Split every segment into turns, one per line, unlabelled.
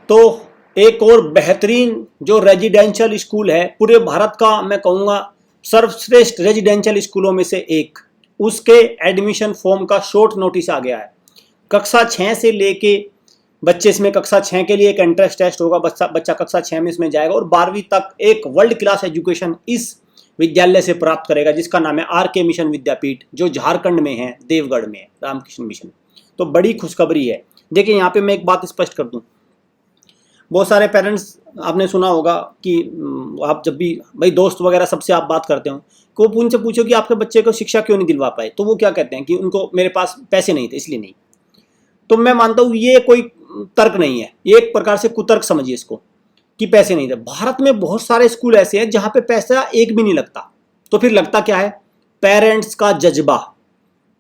तो एक और बेहतरीन जो रेजिडेंशियल स्कूल है, पूरे भारत का मैं कहूँगा सर्वश्रेष्ठ रेजिडेंशियल स्कूलों में से एक, उसके एडमिशन फॉर्म का शॉर्ट नोटिस आ गया है। कक्षा 6 से लेके बच्चे इसमें कक्षा 6 के लिए एक एंट्रेंस टेस्ट होगा, बच्चा कक्षा 6 में इसमें जाएगा और 12वीं तक एक वर्ल्ड क्लास एजुकेशन इस विद्यालय से प्राप्त करेगा, जिसका नाम है आर.के. मिशन विद्यापीठ, जो झारखंड में है, देवगढ़ में है, रामकृष्ण मिशन। तो बड़ी खुशखबरी है। देखिए यहाँ पे मैं एक बात स्पष्ट कर दूं, बहुत सारे पेरेंट्स आपने सुना होगा कि आप जब भी भाई दोस्त वगैरह सबसे आप बात करते हो, को उनसे पूछो कि आपके बच्चे को शिक्षा क्यों नहीं दिलवा पाए, तो वो क्या कहते हैं कि उनको मेरे पास पैसे नहीं थे इसलिए नहीं। तो मैं मानता हूँ ये कोई तर्क नहीं है, ये एक प्रकार से कुतर्क समझिए इसको कि पैसे नहीं थे। भारत में बहुत सारे स्कूल ऐसे हैं जहाँ पे पैसा एक भी नहीं लगता। तो फिर लगता क्या है? पेरेंट्स का जज्बा,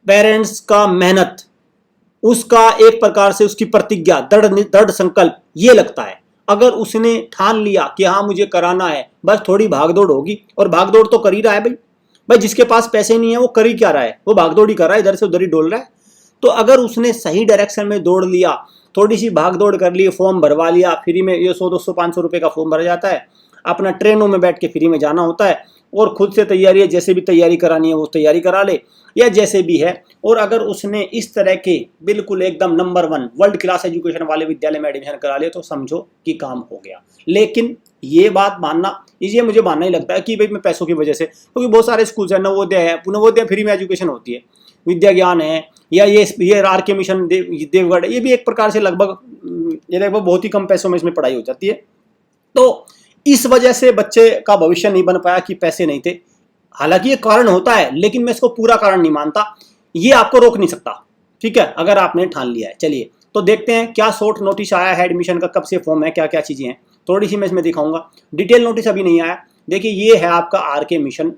पेरेंट्स का मेहनत, उसका एक प्रकार से उसकी प्रतिज्ञा, दृढ़ संकल्प, ये लगता है। अगर उसने ठान लिया कि हाँ मुझे कराना है, बस थोड़ी भागदौड़ होगी, और भागदौड़ तो कर ही रहा है भाई जिसके पास पैसे नहीं है वो कर ही क्या रहा है, वो भागदौड़ ही कर रहा है, इधर से उधर ही डोल रहा है। तो अगर उसने सही डायरेक्शन में दौड़ लिया, थोड़ी सी भागदौड़ कर ली, फॉर्म भरवा लिया, फ्री में, ये 100-200-500 रुपये का फॉर्म भरा जाता है, अपना ट्रेनों में बैठ के फ्री में जाना होता है, और खुद से तैयारी है, जैसे भी तैयारी करानी है वो तैयारी करा ले, या जैसे भी है। और अगर उसने इस तरह के बिल्कुल एकदम नंबर 1 वर्ल्ड क्लास एजुकेशन वाले विद्यालय में एडमिशन करा ले, तो समझो कि काम हो गया। लेकिन ये बात मानना, इसलिए मुझे मानना ही लगता है कि भाई मैं पैसों की वजह से, क्योंकि बहुत सारे स्कूल है, नवोदय है, नवोदय फ्री में एजुकेशन होती है, विद्या ज्ञान है, या ये आर.के. मिशन देवगढ़, ये भी एक प्रकार से लगभग बहुत ही कम पैसों में इसमें पढ़ाई हो जाती है। तो इस वजह से बच्चे का भविष्य नहीं बन पाया कि पैसे नहीं थे। हालांकि ये कारण होता है, लेकिन मैं इसको पूरा कारण नहीं मानता, ये आपको रोक नहीं सकता, ठीक है, अगर आपने ठान लिया है। चलिए तो देखते हैं क्या शॉर्ट नोटिस आया है एडमिशन का, कब से फॉर्म है, क्या क्या चीजें हैं, थोड़ी सी मैं इसमें दिखाऊंगा। डिटेल नोटिस अभी नहीं आया। देखिए ये है आपका आर.के. मिशन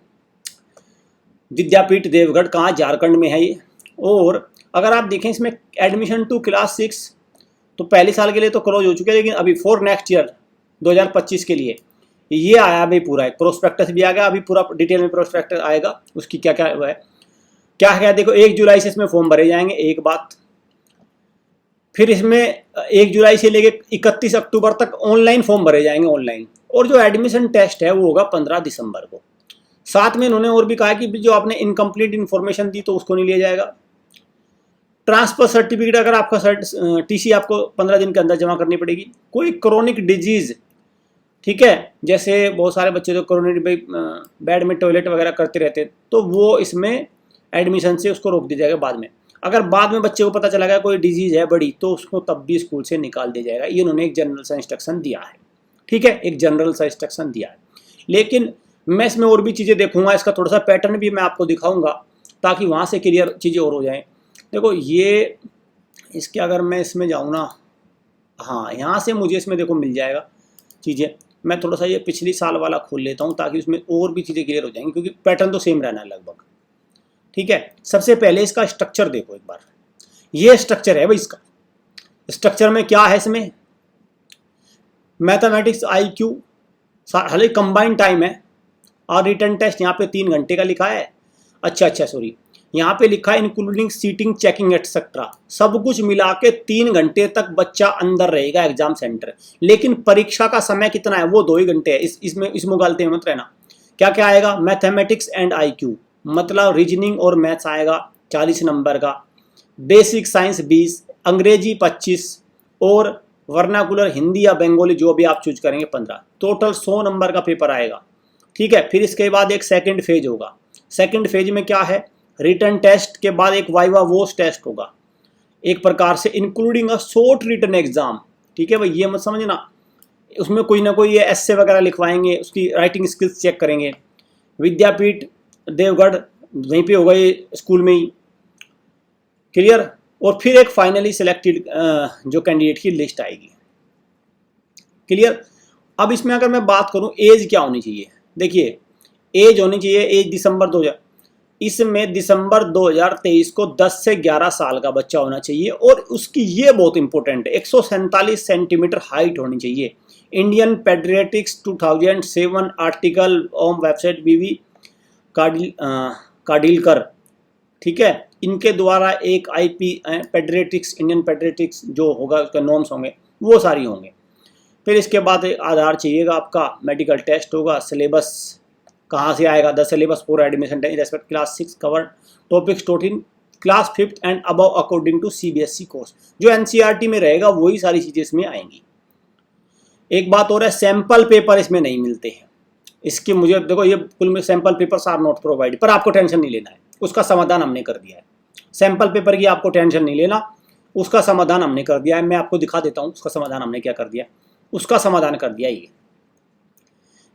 विद्यापीठ देवगढ़, कहाँ, झारखंड में है ये। और अगर आप देखें इसमें एडमिशन टू क्लास 6 तो पहले साल के लिए तो क्लोज हो चुके हैं, लेकिन अभी फॉर नेक्स्ट ईयर 2025 के लिए ये आया भाई, पूरा एक प्रोस्पेक्टस भी आ गया, अभी पूरा डिटेल में प्रोस्पेक्टस आएगा, उसकी क्या क्या है, क्या है। देखो 1 जुलाई से इसमें फॉर्म भरे जाएंगे, एक बात। फिर इसमें 1 जुलाई से लेके 31 अक्टूबर तक ऑनलाइन फॉर्म भरे जाएंगे, ऑनलाइन। और जो एडमिशन टेस्ट है वो होगा 15 दिसंबर को। साथ में इन्होंने और भी कहा कि जो आपने इनकम्प्लीट इन्फॉर्मेशन दी तो उसको नहीं लिया जाएगा। ट्रांसफर सर्टिफिकेट, अगर आपका टीसी आपको 15 दिन के अंदर जमा करनी पड़ेगी। कोई क्रोनिक डिजीज, ठीक है, जैसे बहुत सारे बच्चे जो क्रोनिक बेड में टॉयलेट वगैरह करते रहते हैं, तो वो इसमें एडमिशन से उसको रोक दिया जाएगा बाद में। अगर बाद में बच्चे को पता चला गया कोई डिजीज है बड़ी, तो उसको तब भी स्कूल से निकाल दिया जाएगा। ये उन्होंने एक जनरल सा इंस्ट्रक्शन दिया है, ठीक है, एक जनरल सा इंस्ट्रक्शन दिया है। लेकिन मैं इसमें और भी चीज़ें देखूंगा, इसका थोड़ा सा पैटर्न भी मैं आपको दिखाऊंगा, ताकि वहाँ से क्लियर चीज़ें और हो जाएं। देखो ये इसके, अगर मैं इसमें जाऊँ ना, हाँ यहाँ से मुझे इसमें देखो मिल जाएगा चीज़ें। मैं थोड़ा सा ये पिछली साल वाला खोल लेता हूँ, ताकि उसमें और भी चीज़ें क्लियर हो जाएंगी, क्योंकि पैटर्न तो सेम रहना है लगभग, ठीक है। सबसे पहले इसका स्ट्रक्चर देखो एक बार, ये स्ट्रक्चर है भाई। इसका स्ट्रक्चर में क्या है, इसमें मैथमेटिक्स IQ, हालांकि कंबाइंड टाइम है, और रिटर्न टेस्ट यहाँ पे 3 घंटे का लिखा है। अच्छा सॉरी, यहाँ पे लिखा है इंक्लूडिंग सीटिंग, चेकिंग एटसेट्रा, सब कुछ मिला के 3 घंटे तक बच्चा अंदर रहेगा एग्जाम सेंटर। लेकिन परीक्षा का समय कितना है, वो 2 ही घंटे है। इसमें गलते मत रहना। क्या क्या आएगा, मैथमेटिक्स एंड IQ, मतलब रीजनिंग और मैथ्स आएगा 40 नंबर का, बेसिक साइंस 20, अंग्रेजी 25, और वर्नाकुलर हिंदी या बंगाली जो भी आप चूज करेंगे 15। टोटल 100 नंबर का पेपर आएगा, ठीक है। फिर इसके बाद एक सेकंड फेज होगा। सेकंड फेज में क्या है, रिटर्न टेस्ट के बाद एक वाइवा वोस टेस्ट होगा, एक प्रकार से including a short return exam, ठीक है भाई। ये मत समझना, उसमें कोई ना कोई ये एस्से वगैरह लिखवाएंगे, उसकी राइटिंग स्किल्स चेक करेंगे। विद्यापीठ देवगढ़ वहीं पे होगा, ये स्कूल में ही, क्लियर। और फिर एक फाइनली सिलेक्टेड जो कैंडिडेट की लिस्ट आएगी, क्लियर। अब इसमें अगर मैं बात करूं एज क्या होनी चाहिए, देखिए एज होनी चाहिए, एज दिसंबर 2000, इसमें दिसंबर 2023 को 10 से 11 साल का बच्चा होना चाहिए। और उसकी ये बहुत इंपॉर्टेंट है, 147 सेंटीमीटर हाइट होनी चाहिए। Indian paediatrics 2007 article on website BV Kadilkar, ठीक है, इनके द्वारा एक IP पेडियाट्रिक्स, इंडियन पेडियाट्रिक्स जो होगा उसके नॉर्म्स होंगे, वो सारी होंगे। फिर इसके बाद आधार चाहिएगा आपका, मेडिकल टेस्ट होगा, सिलेबस कहाँ से आएगा, the syllabus for admission respect class 6 cover topics taught in class 5th and above according to CBSE course. जो NCERT में रहेगा वही सारी चीज़ें इसमें आएंगी। एक बात और है, सैंपल पेपर इसमें नहीं मिलते हैं। इसके मुझे देखो, ये कुल में sample papers are not provide, पर आपको टेंशन नहीं लेना है, उसका समाधान हमने कर दिया है। सैंपल पेपर की आपको टेंशन नहीं लेना, उसका समाधान हमने कर दिया है। मैं आपको दिखा देता हूँ उसका समाधान हमने क्या कर दिया। उसका समाधान कर दिया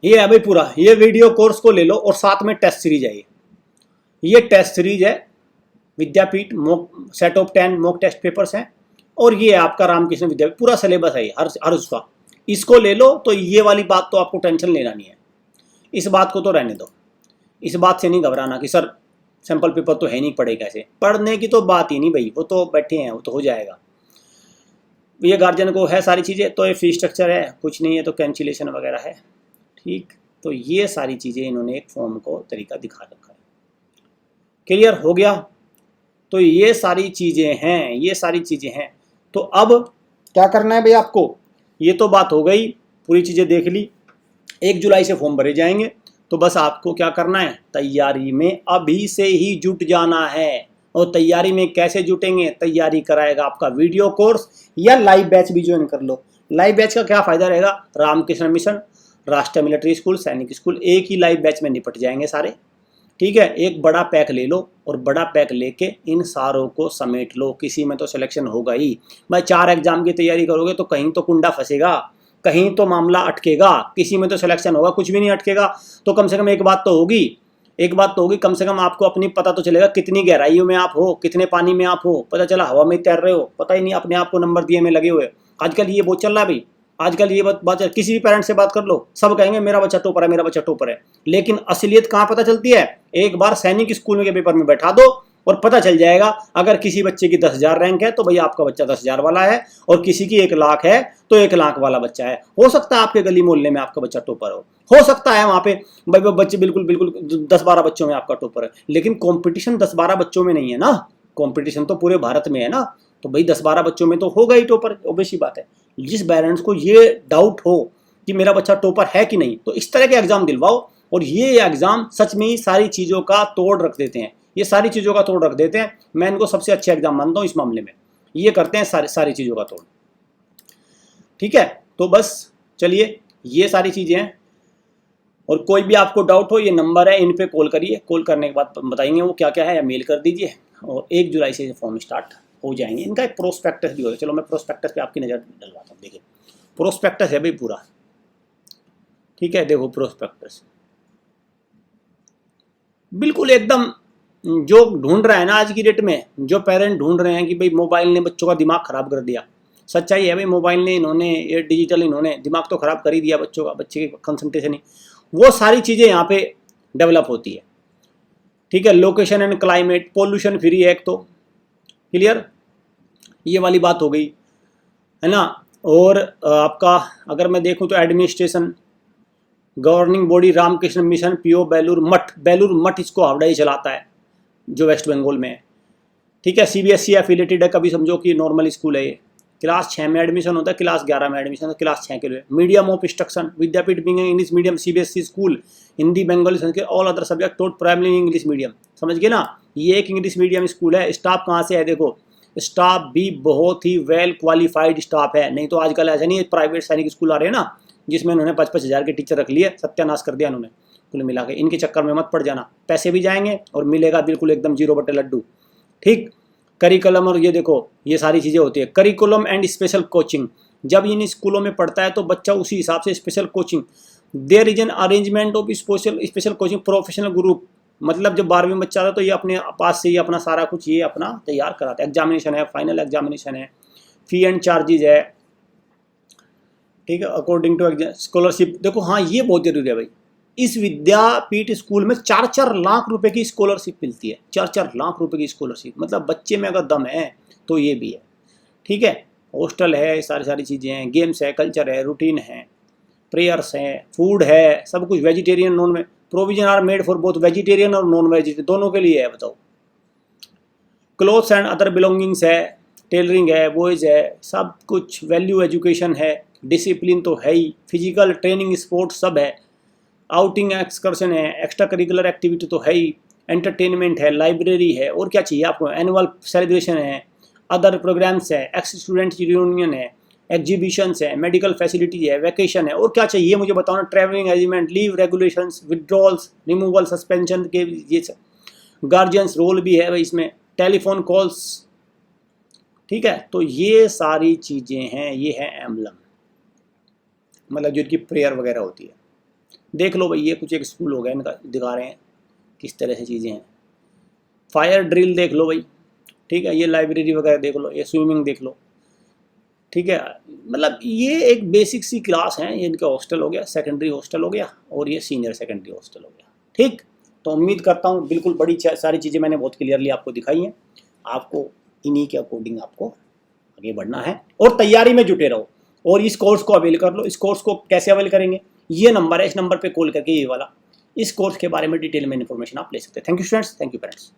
ये है भाई पूरा। ये वीडियो कोर्स को ले लो और साथ में टेस्ट सीरीज है। ये टेस्ट सीरीज है, Vidyapeeth mock set of 10 mock test papers हैं, और ये है आपका रामकृष्ण विद्यापीठ, पूरा सिलेबस है हर उसका। इसको ले लो तो ये वाली बात तो आपको टेंशन लेना नहीं है, इस बात को तो रहने दो। इस बात से नहीं घबराना कि सर सैंपल पेपर तो है नहीं, पढ़े कैसे। पढ़ने की तो बात ही नहीं भाई, वो तो बैठे हैं, वो तो हो जाएगा। ये गार्जियन को है सारी चीज़ें, तो ये फी स्ट्रक्चर है, कुछ नहीं है तो कैंसिलेशन वगैरह है, ठीक। तो ये सारी चीज़ें इन्होंने एक फॉर्म को तरीका दिखा रखा है। क्लियर हो गया? तो ये सारी चीज़ें हैं, ये सारी चीज़ें हैं। तो अब क्या करना है भाई आपको, ये तो बात हो गई, पूरी चीज़ें देख ली। 1 जुलाई से फॉर्म भरे जाएंगे, तो बस आपको क्या करना है, तैयारी में अभी से ही जुट जाना है। और तैयारी में कैसे जुटेंगे, तैयारी कराएगा आपका वीडियो कोर्स या लाइव बैच भी ज्वाइन कर लो। लाइव बैच का क्या फ़ायदा रहेगा, रामकृष्ण मिशन, राष्ट्रीय मिलिट्री स्कूल, सैनिक स्कूल, एक ही लाइव बैच में निपट जाएंगे सारे, ठीक है। एक बड़ा पैक ले लो और बड़ा पैक लेके इन सारों को समेट लो। किसी में तो सिलेक्शन होगा ही भाई। 4 एग्जाम की तैयारी करोगे तो कहीं तो कुंडा फंसेगा, कहीं तो मामला अटकेगा, किसी में तो सिलेक्शन होगा। कुछ भी नहीं अटकेगा तो कम से कम एक बात तो होगी, कम से कम आपको अपनी पता तो चलेगा कितनी गहराइयों में आप हो, कितने पानी में आप हो। पता चला हवा में तैर रहे हो, पता ही नहीं, अपने आप को नंबर दिए में लगे हुए। आजकल ये बहुत चल रहा है भाई, आजकल ये बात किसी भी पेरेंट्स से बात कर लो, सब कहेंगे मेरा बच्चा टॉपर है, मेरा बच्चा टॉपर है। लेकिन असलियत कहाँ पता चलती है, एक बार सैनिक स्कूल के पेपर में बैठा दो और पता चल जाएगा। अगर किसी बच्चे की 10,000 रैंक है तो भैया आपका बच्चा 10,000 वाला है, और किसी की 1 लाख है तो 1 लाख वाला बच्चा है। हो सकता है आपके गली मोहल्ले में आपका बच्चा टॉपर हो सकता है वहाँ पे भाई बच्चे बिल्कुल 10-12 बच्चों में आपका टॉपर है। लेकिन कॉम्पिटिशन 10-12 बच्चों में नहीं है ना, कॉम्पिटिशन तो पूरे भारत में है ना। तो भाई 10-12 बच्चों में तो होगा ही टॉपर, ऑब्वियस ही बात है। जिस पेरेंट्स को ये डाउट हो कि मेरा बच्चा टॉपर है कि नहीं, तो इस तरह के एग्जाम दिलवाओ। और ये एग्जाम सच में ही सारी चीज़ों का तोड़ रख देते हैं, ये सारी चीज़ों का तोड़ रख देते हैं। मैं इनको सबसे अच्छे एग्जाम मानता हूँ इस मामले में, ये करते हैं सारी चीज़ों का तोड़, ठीक है। तो बस चलिए, ये सारी चीज़ें हैं। और कोई भी आपको डाउट हो, ये नंबर है, इन पे कॉल करिए। कॉल करने के बाद बताएंगे वो क्या क्या है, या मेल कर दीजिए। और 1 जुलाई से फॉर्म स्टार्ट हो जाएंगे। इनका एक प्रोस्पेक्टस भी होगा, चलो मैं प्रोस्पेक्टस पे आपकी नज़र डलवाता हूँ। देखिए प्रोस्पेक्टस है भाई पूरा, ठीक है। देखो प्रोस्पेक्टस बिल्कुल एकदम, जो ढूंढ रहा है ना आज की डेट में, जो पेरेंट ढूंढ रहे हैं कि भाई मोबाइल ने बच्चों का दिमाग खराब कर दिया। सच्चाई है भाई, मोबाइल ने, इन्होंने ये डिजिटल इन्होंने दिमाग तो खराब कर ही दिया बच्चों का, बच्चे की कंसंट्रेशन ही, वो सारी चीज़ें यहाँ पे डेवलप होती है, ठीक है। Location and climate, pollution free है एक तो, क्लियर, ये वाली बात हो गई है ना। और आपका अगर मैं देखूं तो administration, governing body Ramakrishna mission, PO Belur Math इसको हावड़ा ही चलाता है जो वेस्ट बंगाल में है, ठीक है। CBSE एफिलेटेड है, कभी समझो कि नॉर्मल स्कूल है ये। क्लास 6 में एडमिशन होता है, क्लास 11 में एडमिशन होता है, क्लास 6 के लिए। Medium of instruction, Vidyapith being English medium, CBSE school, Hindi Bengali Sanskrit all other subject taught primary English medium. समझ गए ना, ये एक इंग्लिश मीडियम स्कूल है। स्टाफ कहाँ से है, देखो स्टाफ भी बहुत ही वेल क्वालिफाइड स्टाफ है। नहीं तो आजकल ऐसा नहीं है, प्राइवेट सैनिक स्कूल आ रहे हैं ना, जिसमें उन्होंने 5-5 हज़ार के टीचर रख लिए, सत्यानाश कर दिया उन्होंने कुल मिला के। इनके चक्कर में मत पड़ जाना, पैसे भी जाएंगे और मिलेगा बिल्कुल एकदम 0 बटे लड्डू, ठीक। करिकुलम, और ये देखो ये सारी चीज़ें होती है। करिकुलम एंड स्पेशल कोचिंग, जब इन स्कूलों में पढ़ता है तो बच्चा उसी हिसाब से special coaching. There is an arrangement of special coaching professional group, मतलब जब 12वीं में बच्चा था तो ये अपने पास से ही अपना सारा कुछ ये अपना तैयार कराता है। एग्जामिनेशन है, फाइनल एग्जामिनेशन है, फी एंड चार्जेज है, ठीक है। अकॉर्डिंग टू स्कॉलरशिप, देखो हाँ ये बहुत जरूरी है भाई, इस विद्यापीठ स्कूल में 4-4 लाख रुपए की स्कॉलरशिप मिलती है। 4-4 लाख रुपए की स्कॉलरशिप, मतलब बच्चे में अगर दम है तो ये भी है, ठीक है। हॉस्टल है, सारी चीज़ें हैं, गेम्स है, कल्चर है, रूटीन है, प्रेयर्स हैं, फूड है, सब कुछ vegetarian non veg, provision are made for both vegetarian और नॉन वेजिटेरियन, दोनों के लिए है। बताओ क्लोथ्स एंड अदर बिलोंगिंग्स है, टेलरिंग है, बॉयज़ है, सब कुछ, वैल्यू एजुकेशन है, डिसिप्लिन तो है ही, फिजिकल ट्रेनिंग स्पोर्ट्स सब है, आउटिंग एक्सकर्शन है, एक्स्ट्रा करिकुलर एक्टिविटी तो है ही, एंटरटेनमेंट है, लाइब्रेरी है, और क्या चाहिए आपको, एनुअल सेलिब्रेशन है, अदर प्रोग्राम्स है, एक्स स्टूडेंट यूनियन है, एग्जीबिशंस है, मेडिकल फैसिलिटी है, वैकेशन है, और क्या चाहिए मुझे बताओ ना, travelling agreement, leave regulations, withdrawals, removal, suspension के ये गार्जियंस रोल भी है भाई इसमें, टेलीफोन कॉल्स, ठीक है। तो ये सारी चीज़ें हैं, ये है एम्बलम, मतलब जो इनकी प्रेयर वगैरह होती है। देख लो भाई, ये कुछ एक स्कूल हो गया इनका, दिखा रहे हैं किस तरह से चीज़ें हैं। फायर ड्रिल देख लो भाई, ठीक है, ये लाइब्रेरी वगैरह देख लो, ये स्विमिंग देख लो, ठीक है। मतलब ये एक बेसिक सी क्लास है, ये इनका हॉस्टल हो गया, सेकेंडरी हॉस्टल हो गया, और ये सीनियर सेकेंडरी हॉस्टल हो गया, ठीक। तो उम्मीद करता हूँ बिल्कुल बड़ी सारी चीज़ें मैंने बहुत क्लियरली आपको दिखाई हैं। आपको इन्हीं के अकॉर्डिंग आपको आगे बढ़ना है और तैयारी में जुटे रहो, और इस कोर्स को अवेल कर लो। इस कोर्स को कैसे अवेल करेंगे, ये नंबर है, इस नंबर पे कॉल करके, ये वाला, इस कोर्स के बारे में डिटेल में इन्फॉर्मेशन आप ले सकते हैं। Thank you students, thank you parents.